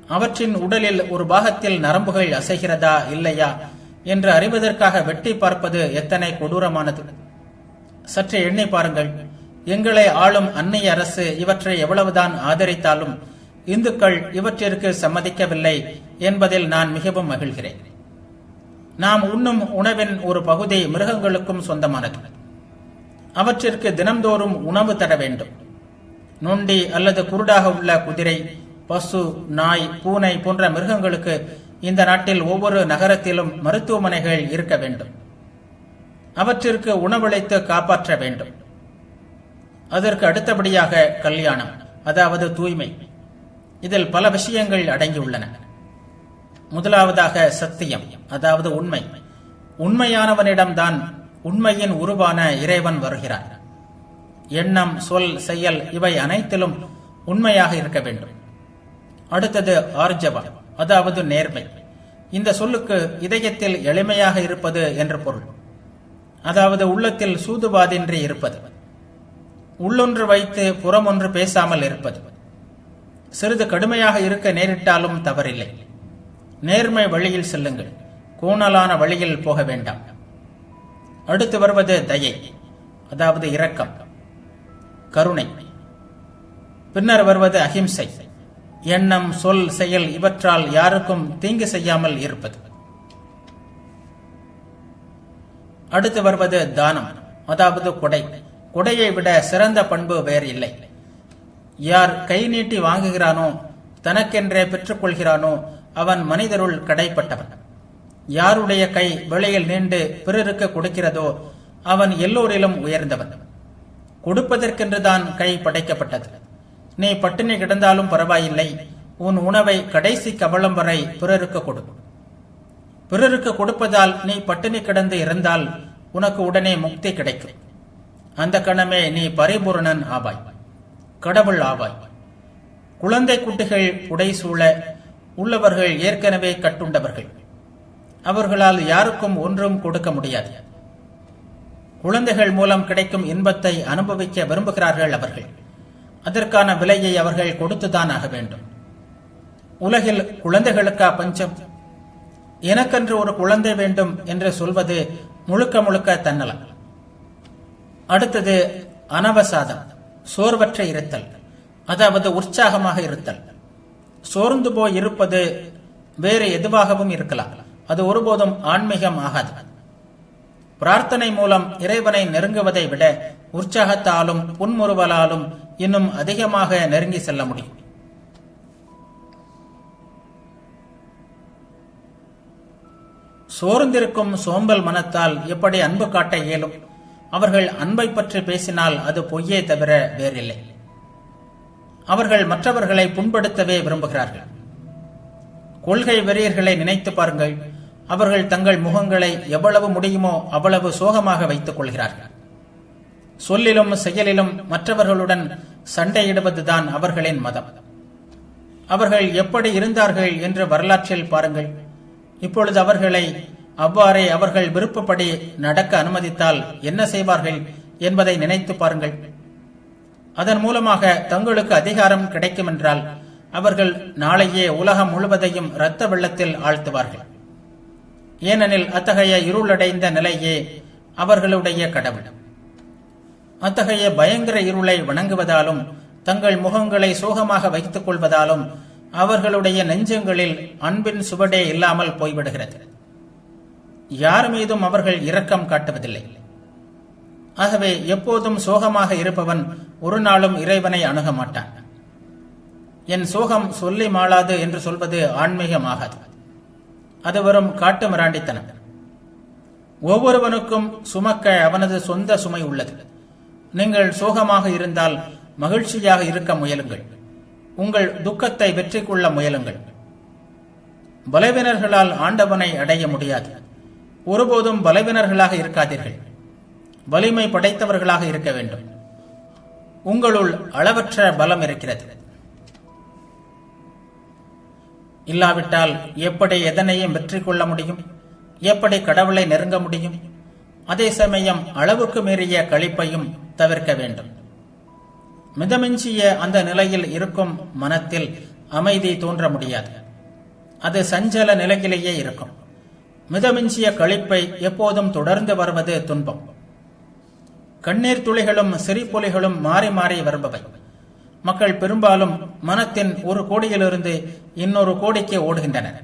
அவற்றின் உடலில் ஒரு பாகத்தில் நரம்புகள் அசைகிறதா இல்லையா என்று அறிவதற்காக வெட்டி பார்ப்பது எத்தனை கொடூரமானது. சற்று எண்ணி பாருங்கள். எங்களை ஆளும் அன்னைய அரசு இவற்றை எவ்வளவுதான் ஆதரித்தாலும் இந்துக்கள் இவற்றிற்கு சம்மதிக்கவில்லை என்பதில் நான் மிகவும் மகிழ்கிறேன். நாம் உண்ணும் உணவின் ஒரு பகுதி மிருகங்களுக்கும் சொந்தமானது. அவற்றிற்கு தினம்தோறும் உணவு தர வேண்டும். நொண்டி அல்லது குருடாக உள்ள குதிரை, பசு, நாய், பூனை போன்ற மிருகங்களுக்கு இந்த நாட்டில் ஒவ்வொரு நகரத்திலும் மருத்துவமனைகள் இருக்க வேண்டும். அவற்றிற்கு உணவளித்து காப்பாற்ற வேண்டும். அதற்கு அடுத்தபடியாக கல்யாணம், அதாவது தூய்மை. இதில் பல விஷயங்கள் அடங்கியுள்ளன. முதலாவதாக சத்தியம், அதாவது உண்மை. உண்மையானவனிடம்தான் உண்மையின் உருவான இறைவன் வருகிறார். எண்ணம், சொல், செயல் இவை அனைத்திலும் உண்மையாக இருக்க வேண்டும். அடுத்தது ஆர்ஜவம், அதாவது நேர்மை. இந்த சொல்லுக்கு இதயத்தில் எளிமையாக இருப்பது என்று பொருள். அதாவது உள்ளத்தில் சூதுவாதின்றி இருப்பது, உள்ளொன்று வைத்து புறமொன்று பேசாமல் இருப்பது. சிறிது கடுமையாக இருக்க நேரிட்டாலும் தவறில்லை. நேர்மை வழியில் செல்லுங்கள், கோணலான வழியில் போக வேண்டாம். அடுத்து வருவது தயை, அதாவது இரக்கம், கருணை. பின்னர் வருவது அஹிம்சை, எண்ணம், சொல், செயல் இவற்றால் யாருக்கும் தீங்கு செய்யாமல் இருப்பது. அடுத்து வருவது தானம், அதாவது கொடை. கொடையை விட சிறந்த பண்பு வேறு இல்லை. யார் கை நீட்டி வாங்குகிறானோ, தனக்கென்றே பெற்றுக்கொள்கிறானோ அவன் மனிதருள் கடைப்பட்டவன். யாருடைய கை வெளியில் நீண்டு பிறருக்கு கொடுக்கிறதோ அவன் எல்லோரிலும் உயர்ந்தவன். கொடுப்பதற்கென்றுதான் கை படைக்கப்பட்டது. நீ பட்டினி கிடந்தாலும் பரவாயில்லை, உன் உணவை கடைசி கவளம் வரை பிறருக்கு கொடு. பிறருக்கு கொடுப்பதால் நீ பட்டினி கிடந்து இருந்தால் உனக்கு உடனே முக்தி கிடைக்கும். அந்த கணமே நீ பரிபூரணன் ஆவாய், கடவுள் ஆவாய். குழந்தை குட்டிகள் புடைசூழ உள்ளவர்கள் ஏற்கனவே கட்டுண்டவர்கள். அவர்களால் யாருக்கும் ஒன்றும் கொடுக்க முடியாது. குழந்தைகள் மூலம் கிடைக்கும் இன்பத்தை அனுபவிக்க விரும்புகிறார்கள் அவர்கள். அதற்கான விலையை அவர்கள் கொடுத்துதான் ஆக வேண்டும். உலகில் குழந்தைகளுக்கா பஞ்சம்? எனக்கென்று ஒரு குழந்தை வேண்டும் என்று சொல்வது முழுக்க முழுக்க தன்னலம். அடுத்தது அனவசாதம், சோர்வற்ற இருத்தல், அதாவது உற்சாகமாக இருத்தல். சோர்ந்து போய் இருப்பது வேறு எதுவாகவும் இருக்கலாம், அது ஒருபோதும் ஆன்மீகம் ஆகாது. பிரார்த்தனை மூலம் இறைவனை நெருங்குவதை விட உற்சாகத்தாலும் புன்முறுவலாலும் இன்னும் அதிகமாக நெருங்கி செல்ல முடியும். சோர்ந்திருக்கும் சோம்பல் மனத்தால் எப்படி அன்பு காட்ட இயலும்? அவர்கள் அன்பை பற்றி பேசினால் அது பொய்யே தவிர வேறில்லை. அவர்கள் மற்றவர்களை புண்படுத்தவே விரும்புகிறார்கள். கொள்கை வெறியர்களை நினைத்து பாருங்கள். அவர்கள் தங்கள் முகங்களை எவ்வளவு முடியுமோ அவ்வளவு சோகமாக வைத்துக் கொள்கிறார்கள். சொல்லிலும் செயலிலும் மற்றவர்களுடன் சண்டையிடுவதுதான் அவர்களின் மதம். அவர்கள் எப்படி இருந்தார்கள் என்று வரலாற்றில் பாருங்கள். இப்பொழுது அவர்களை அவ்வாறே அவர்கள் விருப்பப்படி நடக்க அனுமதித்தால் என்ன செய்வார்கள் என்பதை நினைத்து பாருங்கள். அதன் மூலமாக தங்களுக்கு அதிகாரம் கிடைக்கும் என்றால் அவர்கள் நாளையே உலகம் முழுவதையும் இரத்த வெள்ளத்தில் ஆழ்த்துவார்கள். ஏனெனில் அத்தகைய இருளடைந்த நிலையே அவர்களுடைய கடவுள். அத்தகைய பயங்கர இருளை வணங்குவதாலும் தங்கள் முகங்களை சோகமாக வைத்துக் கொள்வதாலும் அவர்களுடைய நெஞ்சங்களில் அன்பின் சுவடே இல்லாமல் போய்விடுகிறது. யார் மீதும் அவர்கள் இரக்கம் காட்டுவதில்லை. ஆகவே எப்போதும் சோகமாக இருப்பவன் ஒரு நாளும் இறைவனை அணுக மாட்டான். என் சோகம் சொல்லி மாளாது என்று சொல்வது ஆன்மீகமாகாது. அது வரும் காட்டு மிராண்டித்தனம். ஒவ்வொருவனுக்கும் சுமக்க அவனது சொந்த சுமை உள்ளது. நீங்கள் சோகமாக இருந்தால் மகிழ்ச்சியாக இருக்க முயலுங்கள். உங்கள் துக்கத்தை வெற்றி கொள்ள முயலுங்கள். பலவீனர்களால் ஆண்டவனை அடைய முடியாது. ஒருபோதும் பலவீனர்களாக இருக்காதீர்கள். வலிமை படைத்தவர்களாக இருக்க வேண்டும். உங்களுள் அளவற்ற பலம் இருக்கிறது. இல்லாவிட்டால் எப்படி எதனையும் வெற்றி கொள்ள முடியும்? எப்படி கடவுளை நெருங்க முடியும்? அதே சமயம் அளவுக்கு மீறிய களிப்பையும் தவிர்க்க வேண்டும். மிதமிஞ்சிய அந்த நிலையில் இருக்கும் மனத்தில் அமைதி தோன்ற முடியாது. அது சஞ்சல நிலையிலேயே இருக்கும். மிதமிஞ்சிய களிப்பை எப்போதும் தொடர்ந்து வருவது துன்பம். கண்ணீர் துளிகளும் சிரிப்பொலிகளும் மாறி மாறி வருபவை. மக்கள் பெரும்பாலும் மனத்தின் ஒரு கோடியிலிருந்து இன்னொரு கோடிக்கு ஓடுகின்றனர்.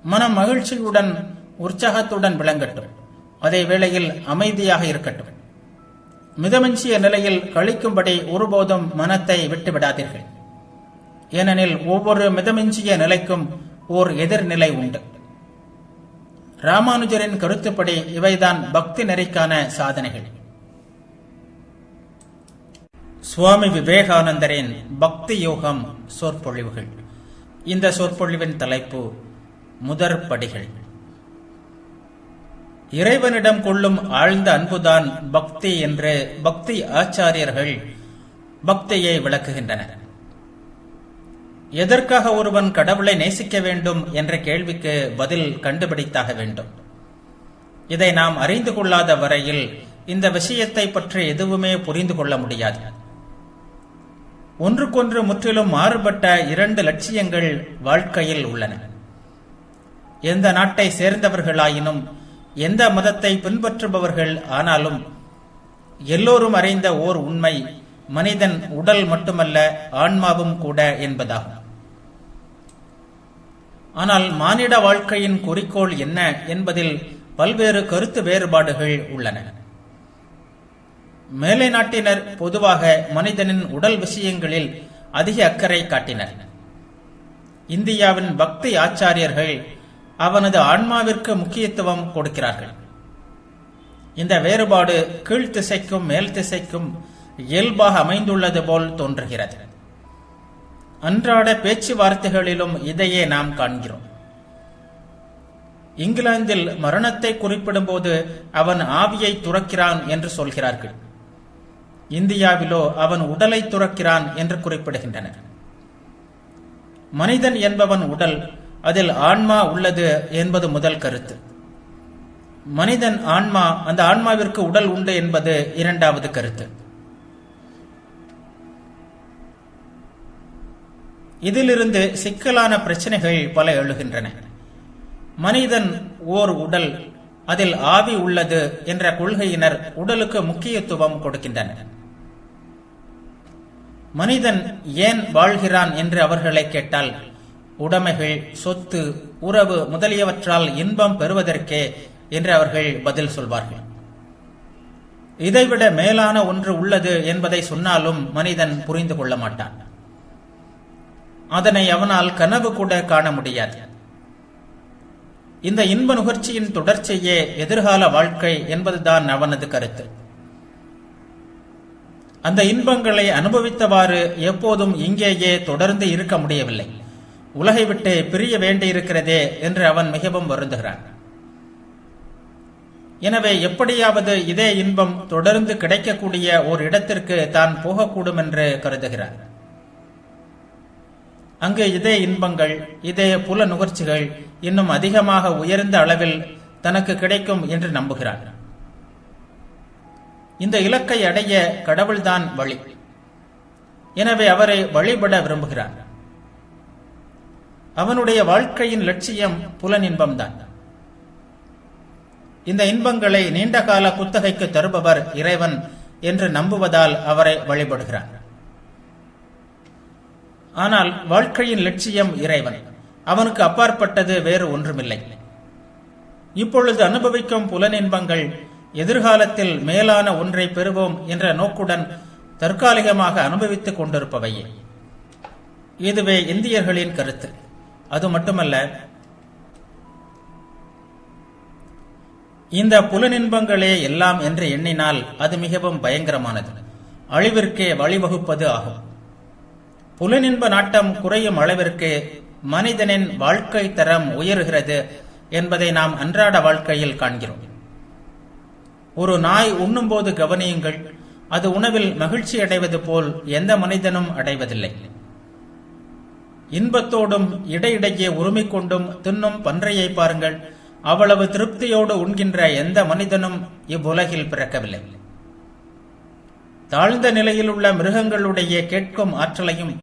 மனம் மகிழ்ச்சியுடன் உற்சாகத்துடன் விளங்கட்டும், அதே வேளையில் அமைதியாக இருக்கட்டும். மிதமிஞ்சிய நிலையில் கழிக்கும்படி ஒருபோதும் மனத்தை விட்டுவிடாதீர்கள். ஏனெனில் ஒவ்வொரு மிதமிஞ்சிய நிலைக்கும் ஓர் எதிர்நிலை உண்டு. ராமானுஜரின் கருத்துப்படி இவைதான் பக்தி நெறிக்கான சாதனைகள். சுவாமி விவேகானந்தரின் பக்தி யோகம் சொற்பொழிவுகள். இந்த சொற்பொழிவின் தலைப்பு முதற்படிகள். இறைவனிடம் கொள்ளும் ஆழ்ந்த அன்புதான் பக்தி என்று பக்தி ஆச்சாரியர்கள் பக்தியை விளக்குகின்றனர். எதற்காக ஒருவன் கடவுளை நேசிக்க வேண்டும் என்ற கேள்விக்கு பதில் கண்டுபிடித்தாக வேண்டும். இதை நாம் அறிந்து கொள்ளாத வரையில் இந்த விஷயத்தை பற்றி எதுவுமே புரிந்து கொள்ள முடியாது. ஒன்றுக்கொன்று முற்றிலும் மாறுபட்ட இரண்டு லட்சியங்கள் வாழ்க்கையில் உள்ளன. எந்த நாட்டை சேர்ந்தவர்களாயினும் எந்த மதத்தை பின்பற்றுபவர்கள் ஆனாலும் எல்லோரும் அறிந்த ஓர் உண்மை மனிதன் உடல் மட்டுமல்ல ஆன்மாவும் கூட என்பதாகும். ஆனால் மானிட வாழ்க்கையின் குறிக்கோள் என்ன என்பதில் பல்வேறு கருத்து வேறுபாடுகள் உள்ளன. மேலை நாட்டினர் பொதுவாக மனிதனின் உடல் விஷயங்களில் அதிக அக்கறை காட்டினர். இந்தியாவின் பக்தி ஆச்சாரியர்கள் அவனது ஆன்மாவிற்கு முக்கியத்துவம் கொடுக்கிறார்கள். இந்த வேறுபாடு கீழ்த்திசைக்கும் மேல் திசைக்கும் இயல்பாக அமைந்துள்ளது போல் தோன்றுகிறது. அன்றாட பேச்சுவார்த்தைகளிலும் இதையே நாம் காண்கிறோம். இங்கிலாந்தில் மரணத்தை குறிப்பிடும் போது அவன் ஆவியை துறக்கிறான் என்று சொல்கிறார்கள். இந்தியாவிலோ அவன் உடலை துறக்கிறான் என்று குறிப்பிடுகின்றனர். மனிதன் என்பவன் உடல், அதில் ஆன்மா உள்ளது என்பது முதல் கருத்து. மனிதன் ஆன்மா, அந்த ஆன்மாவிற்கு உடல் உண்டு என்பது இரண்டாவது கருத்து. இதிலிருந்து சிக்கலான பிரச்சனைகள் பல எழுகின்றன. மனிதன் ஓர் உடல், அதில் ஆவி உள்ளது என்ற கொள்கையினர் உடலுக்கு முக்கியத்துவம் கொடுக்கின்றனர். மனிதன் ஏன் வாழ்கிறான் என்று அவர்களை கேட்டால், உடைமைகள், சொத்து, உறவு முதலியவற்றால் இன்பம் பெறுவதற்கே என்று அவர்கள் பதில் சொல்வார்கள். இதைவிட மேலான ஒன்று உள்ளது என்பதை சொன்னாலும் மனிதன் புரிந்து கொள்ள மாட்டான். அதனை அவனால் கனவு கூட காண முடியாது. இந்த இன்ப நுகர்ச்சியின் தொடர்ச்சியே எதிர்கால வாழ்க்கை என்பதுதான் அவனது கருத்து. அந்த இன்பங்களை அனுபவித்தவாறு எப்போதும் இங்கேயே தொடர்ந்து இருக்க முடியவில்லை, உலகை விட்டு பிரிய வேண்டியிருக்கிறதே என்று அவன் மிகவும் வருந்துகிறான். எனவே எப்படியாவது இதே இன்பம் தொடர்ந்து கிடைக்கக்கூடிய ஒரு இடத்திற்கு தான் போகக்கூடும் என்று கருதுகிறார். அங்கு இதே இன்பங்கள், இதே புல நுகர்ச்சிகள் இன்னும் அதிகமாக உயர்ந்த அளவில் தனக்கு கிடைக்கும் என்று நம்புகிறார். இந்த இலக்கை அடைய கடவுள்தான் வழி. எனவே அவரை வழிபட விரும்புகிறார். அவனுடைய வாழ்க்கையின் லட்சியம் புலனின்பம்தான். இந்த இன்பங்களை நீண்டகால குத்தகைக்கு தருபவர் இறைவன் என்று நம்புவதால் அவரை வழிபடுகிறார். ஆனால் வாழ்க்கையின் லட்சியம் இறைவன், அவனுக்கு அப்பாற்பட்டது வேறு ஒன்றுமில்லை. இப்பொழுது அனுபவிக்கும் புலனின்பங்கள் எதிர்காலத்தில் மேலான ஒன்றை பெறுவோம் என்ற நோக்குடன் தற்காலிகமாக அனுபவித்துக் கொண்டிருப்பவையே. இதுவே இந்தியர்களின் கருத்து. அது மட்டுமல்ல, இந்த புலனின்பங்களே எல்லாம் என்று எண்ணினால் அது மிகவும் பயங்கரமானது, அழிவிற்கே வழிவகுப்பது ஆகும். புலனின்ப நாட்டம் குறையும் அளவிற்கு மனிதனின் வாழ்க்கை தரம் உயர்கிறது என்பதை நாம் அன்றாட வாழ்க்கையில் காண்கிறோம். ஒரு நாய் உண்ணும்போது கவனியுங்கள், அது உணவில் மகிழ்ச்சி அடைவது போல் எந்த மனிதனும் அடைவதில்லை. இன்பத்தோடும் இடையிடையே உரிமைக்கொண்டும் தின்னும் பன்றையை பாருங்கள், அவ்வளவு திருப்தியோடு உண்கின்ற எந்த மனிதனும் இவ்வுலகில் பிறக்கவில்லை. தாழ்ந்த நிலையில் உள்ள மிருகங்களுடைய கேட்கும் ஆற்றலையும்